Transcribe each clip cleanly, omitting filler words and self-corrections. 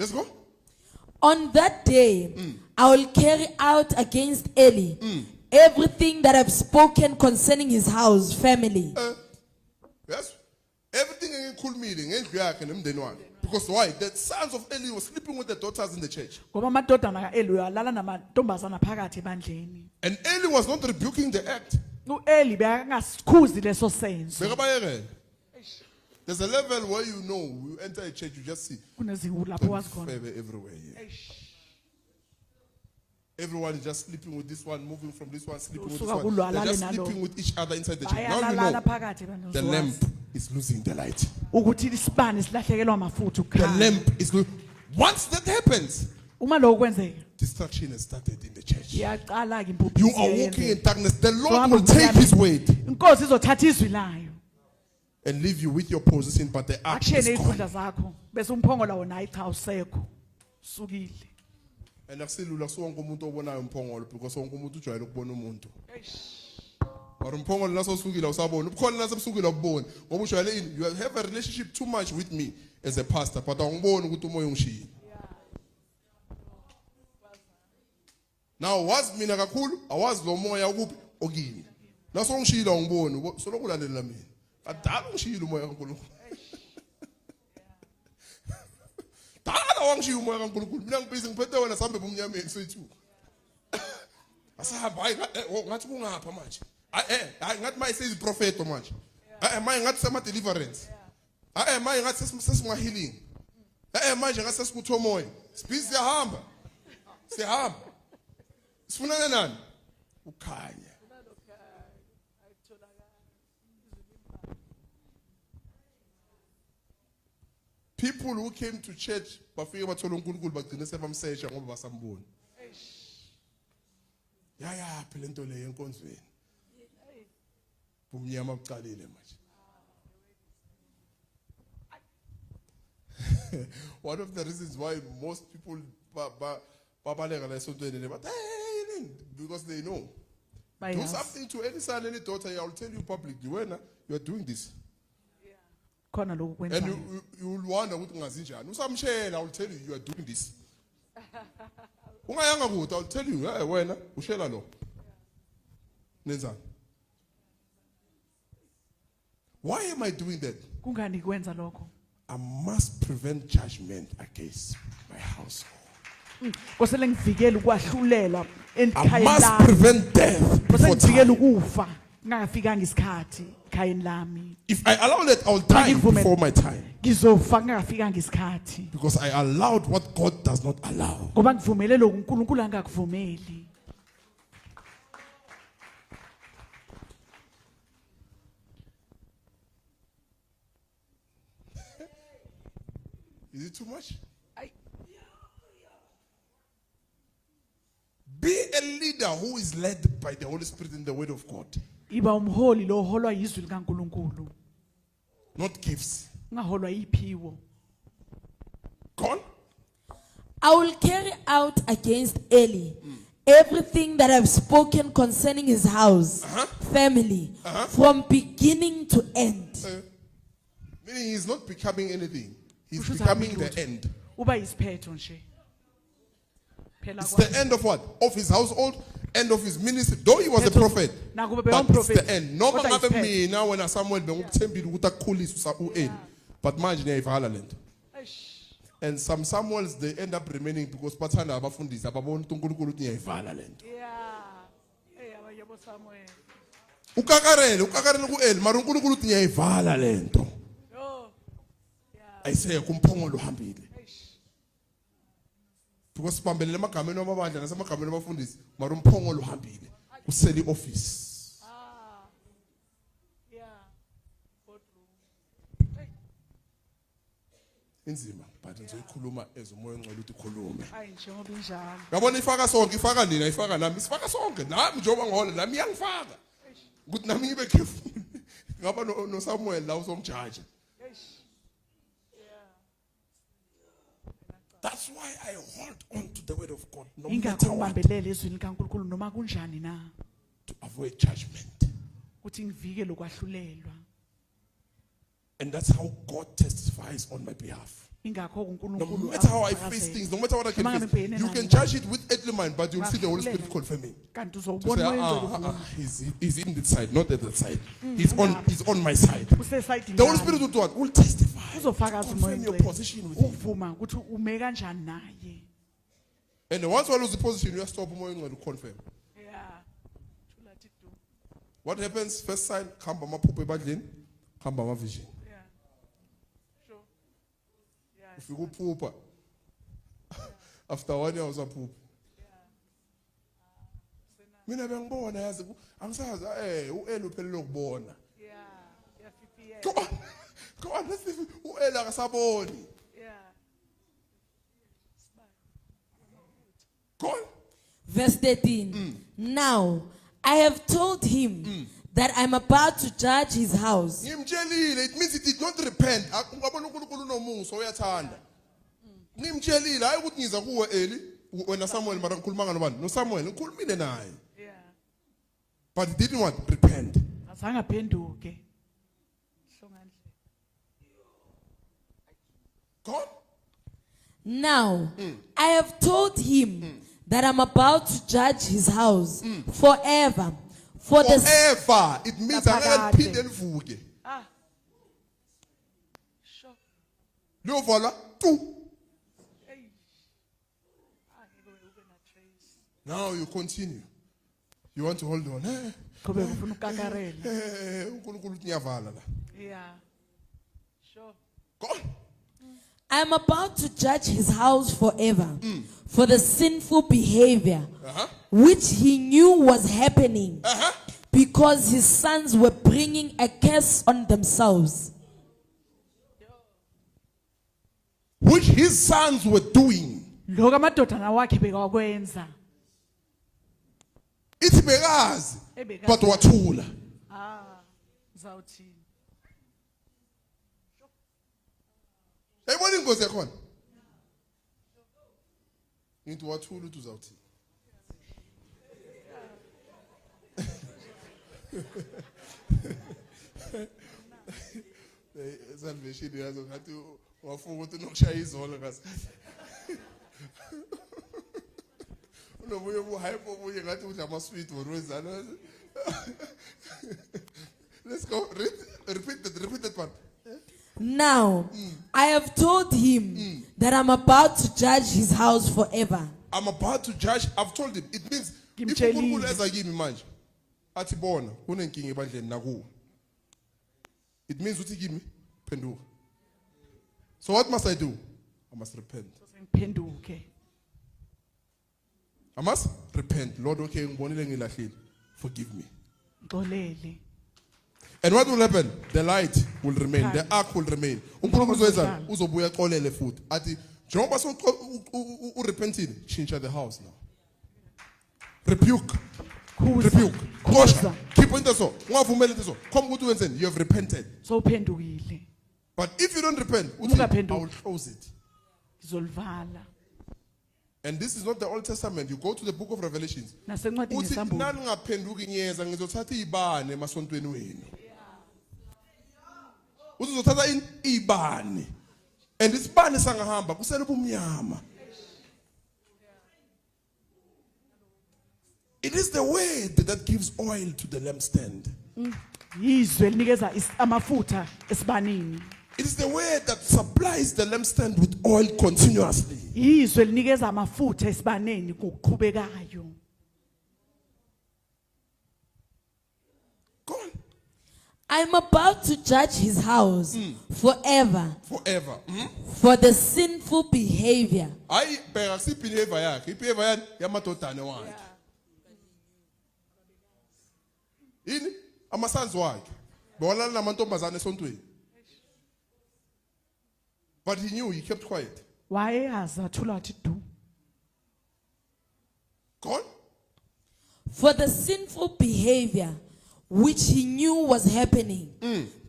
Let's go. On that day, I will carry out against Eli everything that I've spoken concerning his house, family. Yes. Everything in cool meeting, because why? The sons of Eli were sleeping with the daughters in the church. And Eli was not rebuking the act. There's a level where you enter a church, you just see favor everywhere here. Everyone is just sleeping with this one, moving from this one, sleeping with this one. They're just sleeping with each other inside the church. Now you know the lamp is losing the light. The lamp is losing. Once that happens, destruction has started in the church. You are walking in darkness. The Lord will take his weight and leave you with your position, but the ark is gone. And akusilula sonke umuntu obonayo umphongolo because sonke umuntu ujwayele ukubona umuntu. But umphongolo nasosukile usabona. Ubukhona nasebusukile ubone. Ngoba ujwayele ini, you have a relationship too much with me as a pastor, but awungiboni ukuthi umoya ungishiye. Now wazi mina kakhulu, awazi lo moya ukuphi okini. Naso ngishila ungiboni, soloko ulalela mina. Kadala ngishila umoya kaNkulunkulu. Dala wangishiya umoya kaNkulunkulu. Mina ngibhizi ngiphethe wena sambe bomnyameni sethu. Asahamba hayi ngathi kungapha manje. Hayi ngathi maye seyiziprofeto manje. Maye ngathi sema deliverance. Maye ngathi sesinga healing. Manje ngathi sesikutho moya. Sibhizi siyahamba. Sihamba. Sifunana nani? Ukhanya. People who came to church bafike bathola uNkulunkulu bagcina sebamsesha ngoba basambona. Ya phela into le yenkonzweni. Bumnyama bucalile manje. One of the reasons why most people babaleka la esontweni but because they know. Do something to any son, any daughter, I will tell you publicly when you are doing this. And you will wonder what ungazinjani. Usamshela, I will tell you are doing this. Ungayanga kude, I will tell you, wena ushela lo. Nenzani? Why am I doing that? I must prevent judgment against my household. I must prevent death before time. If I allow that, I will die before my time. Because I allowed what God does not allow. Is it too much? Be a leader who is led by the Holy Spirit in the Word of God. Not gifts. Gone? I will carry out against Eli everything that I've spoken concerning his house, family, from beginning to end. Meaning he's not becoming anything. He's becoming the end. It's the end of what? Of his household, end of his ministry. Though he was a prophet, but it's the end. No one ever me now when Samuel but imagine and some Samuels they end up remaining because Patana abafundisa ababona uNkulunkulu uthi ngiyayivala lento. Ukakarele kuEli mara uNkulunkulu uthi ngiyayivala lento. Ayise kumphongolo uhambile. Because sibambelele emagameni wamabandla nasemagameni wabafundisi mara umphongolo uhambile useli office. Inzima but ngizoyikhuluma ezomoya ongcwele uthi khulume. Yabona ifaka sonke ifaka nina ifaka nami sifaka sonke nami njengoba ngihole nami iyangifaka. Ukuthi nami ngibe careful. Ngaba no Samuel la usomjaji. That's why I hold on to the word of God no matter what. To avoid judgment. And that's how God testifies on my behalf. ingakho No uNkulunkulu matter how I face akufakazela. things, no matter what I can Noma ngabe face, ngibhekene you nani can na. judge it with earthly mind, but you'll see the Holy Spirit confirming. Kanti To uzowubona say, umoya oyingcwele he's in that side, not at that side. He's on my side. usesayidini The Holy lami. Spirit will do what? Will testify. Uzofakaza umoya Confirm your oyingcwele. position with him. Uvuma ukuthi ume kanjani naye. And once you lose the position, you stop to confirm. Yeah. What happens? First sign, khamba amaphupho ebandleni, khamba amavision. Yeah. Sure. Yeah. If you go pooper, after 1 year uzaphupha. Mina bengibona yazi angisazi uEl uphelele ukubona. Yeah. Yeah. Come on, let's see uEl akasaboni. Yeah. Go on. Verse 13. Now, I have told him that I'm about to judge his house. Ngimtshelile, it means he did not repent. Ungabona uNkulunkulu unomusa uyathanda. Ngimtshelile hayi ukuthi ngiza kuwe Eli wena Samuel mara ngikhuluma nobani? No Samuel ngikhulumile naye. Yeah. But he didn't want to repent. Azange aphenduke. Hlongandle. Go on. Now, I have told him that I'm about to judge his house forever. For the Forever. It means Naphakade. akaphinde livuke. Ah. Sure. Liyovala tu. Hey. Ah, ngeke ube na trace. Now you continue. You want to hold on. Qobe ufuna ukakarela. uNkulunkulu uthi ngiyavala la. Yeah. Sure. Go on. I'm about to judge his house forever for the sinful behavior which he knew was happening because his sons were bringing a curse on themselves. Which his sons were doing. Lokho amadodana wakhe bekakwenza. Ithi bekazi Ebekazi. but wathula. Ah. Zawuthini? Yayibona ingozi yakhona. Ngithi wathula uthi uzawuthini. Salvation yazo ngathi wafunga ukuthi nokushaya izolo ngasikhathi. Unobuye ubuhype obuye ngathi udla ama-sweet worwezana. Let's go. Repeat that part. Now, I have told him that I'm about to judge his house forever. I'm about to judge. I've told him. It means if Ngimtshelile. uNkulunkulu eza kimi manje athi bona kunenkinga ebandleni nakuwe. It means uthi kimi phenduka. So what must I do? I must repent. Ngiphenduke. I must repent. Lord, okay, ngibonile ngilahlile. Forgive me. Ngixolele. And what will happen? The light will remain. The ark will remain. uNkulunkulu uzoyenza uzobuya xolele futhi. Athi njengoba so urepentile, change the house now. Rebuke. Rebuke. Kosha. Keep into so. Ungavumeli into so. Come ukuthi wenzeni? You have repented. So uphendukile. But if you don't repent, uthi, Ungaphenduki. I will close it. Ngizolivala. And this is not the Old Testament. You go to the book of Revelations. Nasencwadini Uthi yesambulo. nani ngaphenduki ngiyeza ngizothatha izibane emasontweni wenu. Uthi uzothatha izibane. And isibane sangahamba kusele ubumnyama. It is the word that gives oil to the lampstand. Yizwe linikeza amafutha esibanini. It is the word that supplies the lampstand with oil continuously. Yizwe linikeza amafutha esibaneni ngokuqhubekayo. Go on. I'm about to judge his house forever Forever. for the sinful behavior Hayi bheka sibehavior yakhe. Ibehavior yani yamadodana wakhe. Yini? Amasanzi wakhe. Bewalala namantombazane esontweni. But he knew, he kept quiet. Wayeyazi athula athi du. Go on. for the sinful behavior which he knew was happening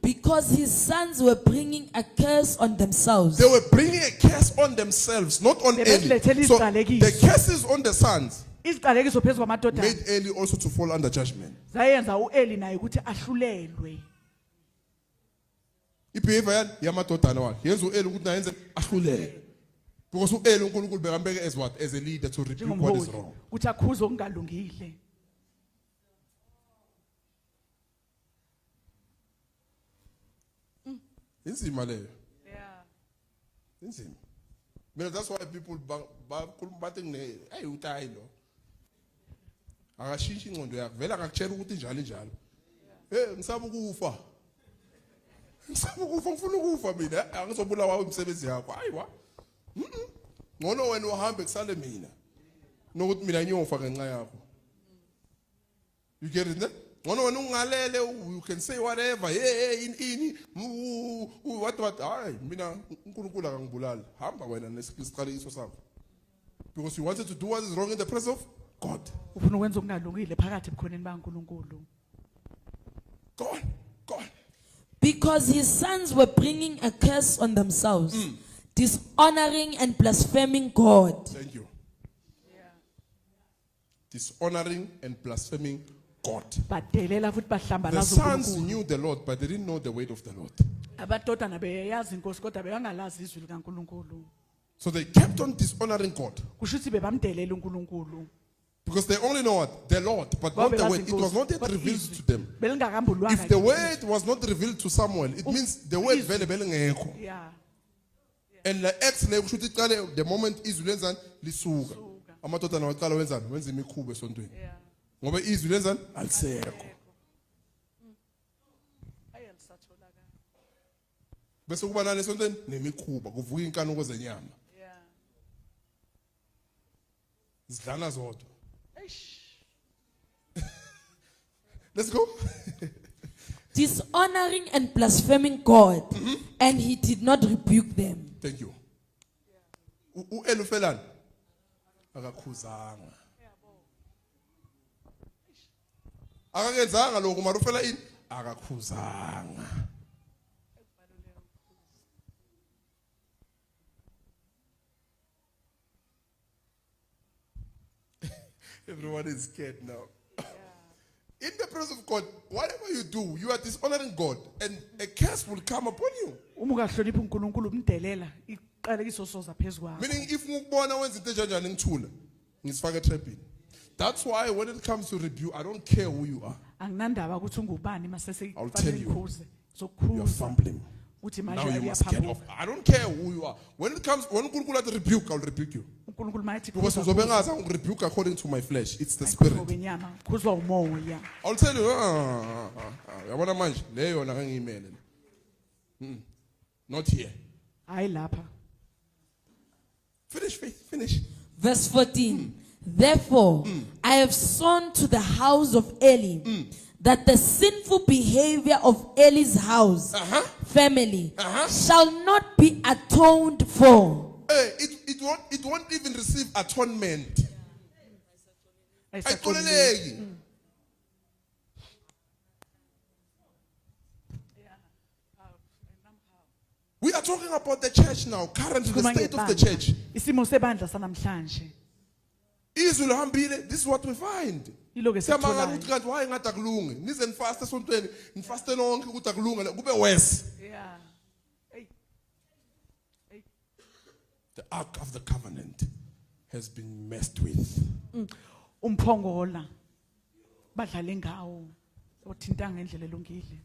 because his sons were bringing a curse on themselves. They were bringing a curse on themselves, not on Eli. Bebezilethela So iziqalekiso. the curses on the sons Iziqalekiso phezu kwamadodana made Eli also to fall under judgment. zayenza uEli naye ukuthi ahlulelwe. ibehavior yani yamadodana wakhe yenza uEli ukuthi naye yenze ahluleke because uEli uNkulunkulu bekambeke as what, as a leader to rebuke what is njengomholi wrong. ukuthi akhuze okungalungile. Inzima leyo. Inzima. Mina that's why people bakhuluma bathi ngine hey utayi lo. Akashintsha ingcondo yakhe vela akakutshela ukuthi njalo. Ngisaba ukufa. Ngisaba ukufa ngifuna ukufa mina angizobulawa umsebenzi yakho. Hayiwa. Ngono wena uhambe kusale mina. Nokuthi mina ngiyofa ngenxa yakho. You get it? Ngono wena ungalele you can say whatever. Hey what hayi mina uNkulunkulu akangibulali. Hamba wena nesiqalekiso sakho. Because you wanted to do what is wrong in the presence of God. Ufuna ukwenza okungalungile phakathi ebukhoneni baNkulunkulu. Go on. Because his sons were bringing a curse on themselves, dishonoring and blaspheming God. Thank you. Dishonoring and blaspheming God. Badelela futhi The bahlambalaza sons uNkulunkulu. knew the Lord, but they didn't know the word of the Lord. Abadodana beyazi inkosi kodwa bengalazi izwi likaNkulunkulu. So they kept on dishonoring God. Kusho ukuthi bebamdelela uNkulunkulu. Because they only know what? The Lord, but not the word. It was not yet revealed to them. If the word was not revealed to Samuel, it means the word vele ngekho. Yeah. And the ex the moment izwi lenzani lisuka. Amadodana waqala wenzani? Wenza imikhuba esontweni. Yeah. Ngoba izwi lenzani alisekho. Bese kuba nani esontweni nemikhuba kuvuka inkanuko zenyama. Yeah. Zidlana zodwa. Let's go. Dishonoring and blaspheming God, and he did not rebuke them. Thank you. uEli ufelani? Akakhuzanga. Akakenzanga lokho mara ufela ini? Akakhuzanga. Everyone is scared now. In the presence of God, whatever you do, you are dishonoring God, and a curse will come upon you. Uma ungahloniphi uNkulunkulu umdelela iqalekiso soza phezukwayo. Meaning, if ngikubona wenza into enjani ngithula, ngisifaka etrapini. That's why when it comes to rebuke, I don't care who you are. Anginandaba ukuthi ungubani masese I'll tell you. ikhuze. You're Zokhuza. fumbling. Uthi Now manje you must get off. I don't care who you are. When uNkulunkulu athi rebuke, I'll rebuke you. uNkulunkulu mayithi Because uzobe ngazi rebuke according to my flesh. It's the spirit. Benyama, khuzwa umoya. I'll tell you. Yabona manje leyo yona ngiyimele. Not here. Hayi lapha. Finish, Faith. Finish. Verse 14. Therefore, I have sown to the house of Eli that the sinful behavior of Eli's house, family, shall not be atoned for. Hey, it won't even receive atonement. Ayixoleleki. We are talking about the church now, currently the state of the church. Isimo sebandla sanamhlanje. Izwi lihambile, this is what we find. Iloke Siyamangala sitholayo. ukuthi kanti why ngathi akulungi. Nize nifaste esontweni, nifaste lonke ukuthi akulunga kube worse. Yeah. The ark of the covenant has been messed with. Umphongola. Badlale ngawo. Othinta ngendlela elungile.